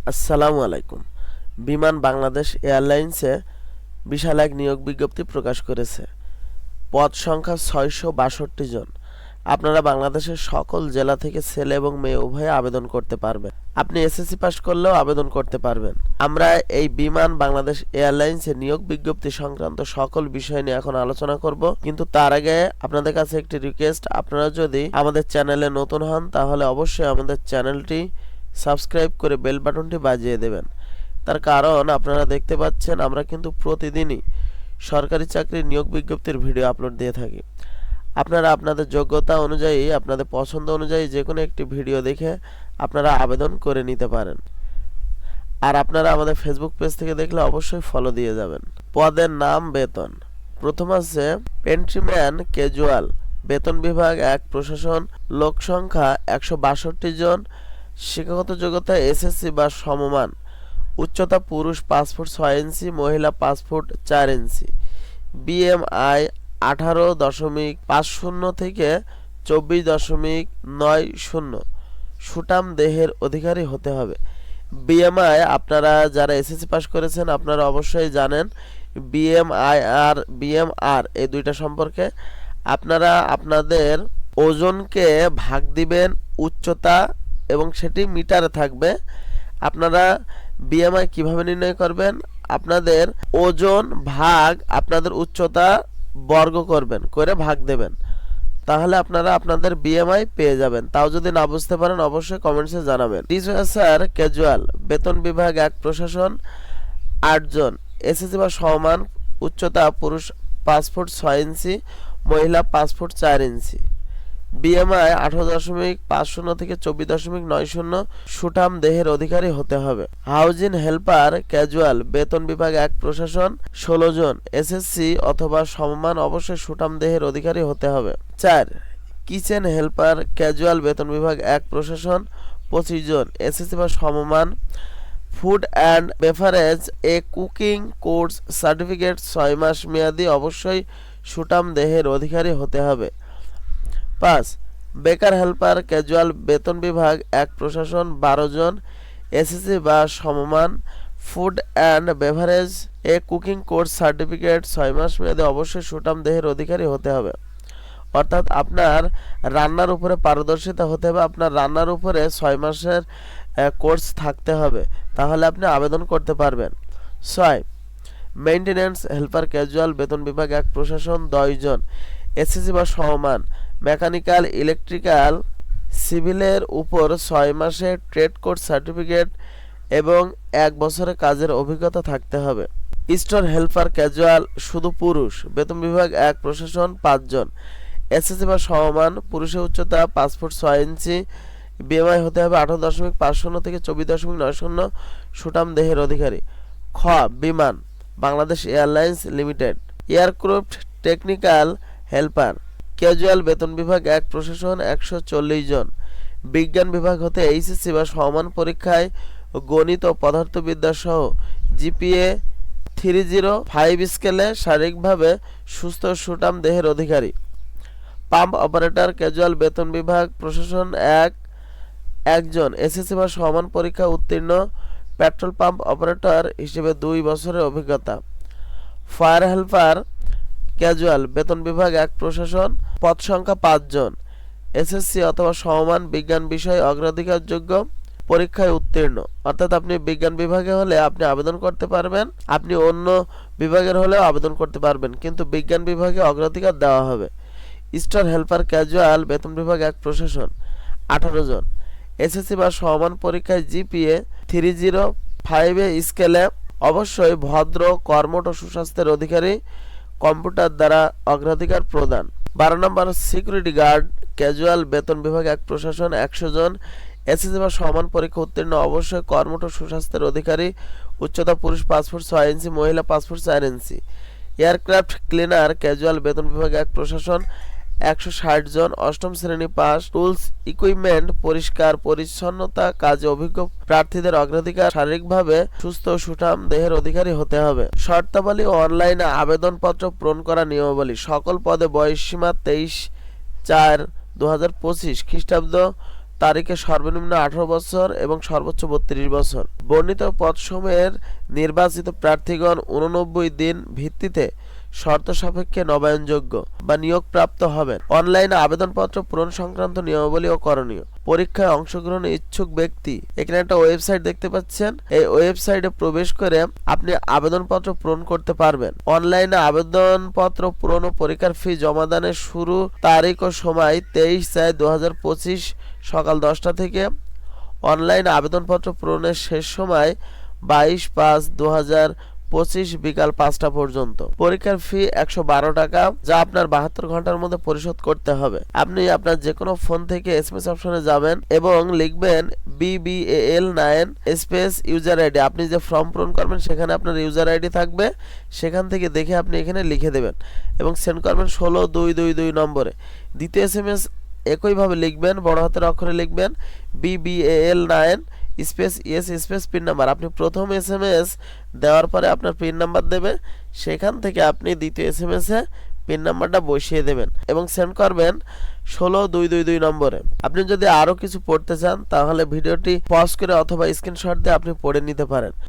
আসসালামু আলাইকুম। বিমান বাংলাদেশ এয়ারলাইন্সে বিশাল এক নিয়োগ বিজ্ঞপ্তি প্রকাশ করেছে। পদ সংখ্যা ৬৬২ জন। আপনারা বাংলাদেশের সকল জেলা থেকে ছেলে এবং মেয়ে উভয়ে আবেদন করতে পারবেন। আপনি এসএসসি পাস করলেও আবেদন করতে পারবেন। আমরা এই বিমান বাংলাদেশ এয়ারলাইন্সে নিয়োগ বিজ্ঞপ্তি সংক্রান্ত সকল বিষয় নিয়ে এখন আলোচনা করব, কিন্তু তার আগে আপনাদের কাছে একটি রিকোয়েস্ট, আপনারা যদি আমাদের চ্যানেলে নতুন হন তাহলে অবশ্যই আমাদের চ্যানেলটি সাবস্ক্রাইব করে বেল বাটনটি বাজিয়ে দেবেন। তার কারণ আপনারা দেখতে পাচ্ছেন আমরা কিন্তু প্রতিদিনই সরকারি চাকরির নিয়োগ বিজ্ঞপ্তির ভিডিও আপলোড দিয়ে থাকি। আপনারা আপনাদের যোগ্যতা অনুযায়ী, আপনাদের পছন্দ অনুযায়ী যে কোনো একটি ভিডিও দেখে আপনারা আবেদন করে নিতে পারেন। আর আপনারা আমাদের ফেসবুক পেজ থেকে দেখলে অবশ্যই ফলো দিয়ে যাবেন। পদের নাম, বেতন। প্রথম আছে পেন্ট্রিম্যান ক্যাজুয়াল, বেতন বিভাগ ১, প্রশাসন, লোক সংখ্যা ১৬২ জন, শিক্ষাগত যোগ্যতা এসএসসি বা সমমান, উচ্চতা পুরুষ ৫ ফুট ৬ ইঞ্চি, মহিলা ৫ ফুট ৪ ইঞ্চি, বিএমআই ১৮.৫০ থেকে ২৪.৯০, সুঠাম দেহের অধিকারী হতে হবে। বিএমআই, আপনারা যারা এসএসসি পাস করেছেন আপনারা অবশ্যই জানেন বিএমআই আর বিএমআর এই দুইটা সম্পর্কে। আপনারা আপনাদের ওজনকে ভাগ দিবেন উচ্চতা এবং সেটি মিটারে থাকবে। আপনারা বিএমআই কিভাবে নির্ণয় করবেন? আপনাদের ওজন ভাগ আপনাদের উচ্চতা বর্গ করবেন, করে ভাগ দেবেন, তাহলে আপনারা আপনাদের বিএমআই পেয়ে যাবেন। তাও যদি না বুঝতে পারেন অবশ্যই কমেন্টসে জানাবেন। টিচার ক্যাজুয়াল, বেতন বিভাগ ১, প্রশাসন ৮ জন, এসএসসি বা সমান, উচ্চতা পুরুষ ৫ ফুট ৬ ইঞ্চি, মহিলা ৫ ফুট ৪ ইঞ্চি, বিএমআই ১৮.৫০ থেকে ২৪.৯০, সুঠাম দেহের অধিকারী হতে হবে। হাউজিং হেল্পার ক্যাজুয়াল, বেতন বিভাগ ১, প্রশাসন ১৬ জন, এসএসসি অথবা সমমান, অবশ্যই সুঠাম দেহের অধিকারী হতে হবে। ৪. কিচেন হেল্পার ক্যাজুয়াল, বেতন বিভাগ ১, প্রশাসন ২৫ জন, এসএসসি বা সমমান, food and beverage A cooking course certificate ৬ মাস মেয়াদি, অবশ্যই সুঠাম দেহের অধিকারী হতে হবে। ৫. বেকার হেল্পার ক্যাজুয়াল, বেতন বিভাগ ১, প্রশাসন ১২ জন, এসএসসি বা সমমান, food and beverage A cooking course certificate ৬ মাস মেয়াদে, অবশ্যই সুঠাম দেহের অধিকারী হতে হবে। অর্থাৎ আপনার রান্নার উপরে পারদর্শিতা হতে হবে, আপনার রান্নার উপরে ৬ মাসের কোর্স থাকতে হবে, তাহলে আপনি আবেদন করতে পারবেন। ৬. মেইনটেনেন্স হেল্পার ক্যাজুয়াল, বেতন বিভাগ ১, প্রশাসন ১০ জন, এসএসসি বা সমমান, মেকানিক্যাল, ইলেকট্রিক্যাল, সিভিলের উপর ৬ মাসের ট্রেড কোর্স সার্টিফিকেট এবং ১ বছরের কাজের অভিজ্ঞতা থাকতে হবে। স্টোর হেল্পার ক্যাজুয়াল, শুধু পুরুষ, বেতন বিভাগ ১, প্রশাসন ৫ জন, এসএসসি বা সমমান, পুরুষের উচ্চতা ৫ ফুট ৬ ইঞ্চি, বিএমআই হতে হবে ১৮.৫০ থেকে ২৪.৯০, সুঠাম দেহের অধিকারী। খ. বিমান Bangladesh airlines limited, aircraft technical helper casual, বেতন বিভাগ ১, প্রশাসন ১৪০ জন, বিজ্ঞান বিভাগ হতে এইচএসসি বা সমান পরীক্ষায় গণিত ও পদার্থবিদ্যা সহ জিপিএ 305 স্কেলে শারীরিকভাবে সুস্থ সুঠাম দেহের অধিকারী। পাম্প অপারেটর ক্যাজুয়াল, বেতন বিভাগ প্রশাসন ১, ১ জন, এসএসসি বা সমান পরীক্ষা উত্তীর্ণ, পেট্রোল পাম্প অপারেটর হিসেবে ২ বছরের অভিজ্ঞতা। ফায়ার হেল্পার ক্যাজুয়াল, বেতন বিভাগ ১, প্রশাসন, পদ সংখ্যা ৫ জন, এসএসসি অথবা সমমান, বিজ্ঞান বিষয় অগ্রাধিকারযোগ্য, পরীক্ষায় উত্তীর্ণ। অর্থাৎ আপনি বিজ্ঞান বিভাগে হলে আপনি আবেদন করতে পারবেন, আপনি অন্য বিভাগের হলেও আবেদন করতে পারবেন, কিন্তু বিজ্ঞান বিভাগে অগ্রাধিকার দেওয়া হবে। স্টোর হেল্পার ক্যাজুয়াল, বেতন বিভাগ ১, প্রশাসন ১৮ জন, এসএসসি বা সমান পরীক্ষায় জিপিএ 305 স্কেলে, অবশ্যই ভদ্র, কর্মঠ ও সুস্বাস্থ্যের অধিকারী, কম্পিউটার দ্বারা অগ্রাধিকার প্রদান। ১২ নম্বর সিকিউরিটি গার্ড ক্যাজুয়াল, বেতন বিভাগ ১, প্রশাসন ১০০ জন, এসএসসি বা সমান পরীক্ষা উত্তীর্ণ, অবশ্যই কর্মঠ ও সুস্বাস্থ্যের অধিকারী, উচ্চতা পুরুষ ৫ ফুট ৬ ইঞ্চি, মহিলা ৫ ফুট ৪ ইঞ্চি। এয়ারক্রাফট ক্লিনার ক্যাজুয়াল, বেতন বিভাগ ১, প্রশাসন ১৬০ জন, অষ্টম শ্রেণী পাস, টুলস ইকুইপমেন্ট পরিষ্কার পরিচ্ছন্নতা কাজে অভিজ্ঞ প্রার্থীদের অগ্রাধিকার, শারীরিকভাবে সুস্থ ও সুঠাম দেহের অধিকারী হতে হবে। শর্তাবলী ও অনলাইনে আবেদনপত্র পূরণ করা নিয়মাবলী। সকল পদে বয়সসীমা ২৩/৪/২০২৫ খ্রিস্টাব্দ তারিখে সর্বনিম্ন 18 বছর এবং সর্বোচ্চ 32 বছর। বর্ণিত পদসমূহের নির্বাচিত প্রার্থীগণ 89 দিন ভিত্তিতে শর্ত সাপেক্ষে নবায়নযোগ্য বা নিয়োগপ্রাপ্ত হবেন। অনলাইনে আবেদনপত্র পূরণ সংক্রান্ত নিয়মাবলী ও করণীয়। পরীক্ষায় অংশগ্রহণে ইচ্ছুক ব্যক্তি, এখানে একটা ওয়েবসাইট দেখতে পাচ্ছেন, এই ওয়েবসাইটে প্রবেশ করে আপনি আবেদনপত্র পূরণ করতে পারবেন। অনলাইনে আবেদনপত্র পূরণ ও পরীক্ষার ফি জমাদানের শুরু তারিখ ও সময় 23/4/2025 সকাল 10টা থেকে। অনলাইনে আবেদনপত্র পূরণের শেষ সময় 22/5/2025 বিকাল 5টা পর্যন্ত। পরীক্ষার ফি 112 টাকা, যা আপনার 72 ঘন্টার মধ্যে পরিশোধ করতে হবে। আপনি আপনার যে কোনো ফোন থেকে এসএমএস অপশনে যাবেন এবং লিখবেন BBAL9 স্পেস ইউজার আইডি। আপনি যে ফর্ম পূরণ করবেন সেখানে আপনার ইউজার আইডি থাকবে, সেখান থেকে দেখে আপনি এখানে লিখে দেবেন এবং সেন্ড করবেন 16222 নম্বরে। দ্বিতীয় এসএমএস একইভাবে লিখবেন, বড় হাতের অক্ষরে লিখবেন BBAL9 space yes space pin number. আপনি প্রথম এসএমএস দেওয়ার পরে আপনার পিন নাম্বার দেবে, সেখান থেকে আপনি দ্বিতীয় এসএমএসে পিন নাম্বারটা বসিয়ে দেবেন এবং সেন্ড করবেন 16222 নম্বরে। আপনি যদি আরও কিছু পড়তে চান তাহলে ভিডিওটি পজ করে অথবা স্ক্রিনশট দিয়ে আপনি পড়ে নিতে পারেন।